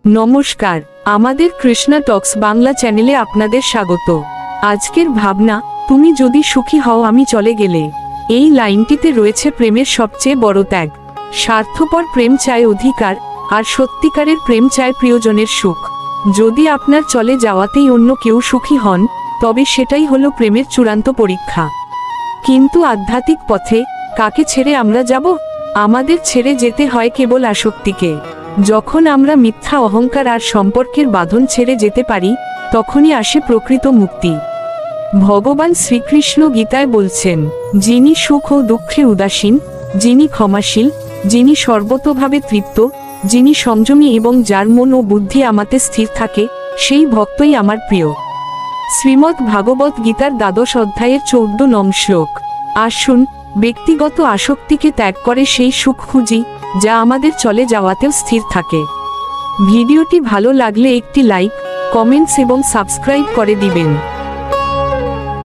নমস্কার, আমাদের কৃষ্ণা টক্স বাংলা চ্যানেলে আপনাদের স্বাগত। আজকের ভাবনা, তুমি যদি সুখী হও আমি চলে গেলে। এই লাইনটিতে রয়েছে প্রেমের সবচেয়ে বড় ত্যাগ। স্বার্থপর প্রেম চায় অধিকার, আর সত্যিকারের প্রেম চায় প্রিয়জনের সুখ। যদি আপনার চলে যাওয়াতেই অন্য কেউ সুখী হন, তবে সেটাই হলো প্রেমের চূড়ান্ত পরীক্ষা। কিন্তু আধ্যাত্মিক পথে কাকে ছেড়ে আমরা যাব? আমাদের ছেড়ে যেতে হয় কেবল আসক্তিকে। যখন আমরা মিথ্যা অহংকার আর সম্পর্কের বাঁধন ছেড়ে যেতে পারি, তখনই আসে প্রকৃত মুক্তি। ভগবান শ্রীকৃষ্ণ গীতায় বলছেন, যিনি সুখ ও দুঃখে উদাসীন, যিনি ক্ষমাশীল, যিনি সর্বতোভাবে তৃপ্ত, যিনি সংযমী এবং যার মন ও বুদ্ধি আমাতে স্থির থাকে, সেই ভক্তই আমার প্রিয়। শ্রীমদ্ ভাগবত গীতার ১২ অধ্যায়ের ১৪ নং শ্লোক। আসুন, ব্যক্তিগত আসক্তিকে ত্যাগ করে সেই সুখ খুঁজি, যা আমাদের চলে যাওয়াতেও স্থির থাকে। ভিডিওটি ভালো লাগলে একটি লাইক, কমেন্টস এবং সাবস্ক্রাইব করে দিবেন।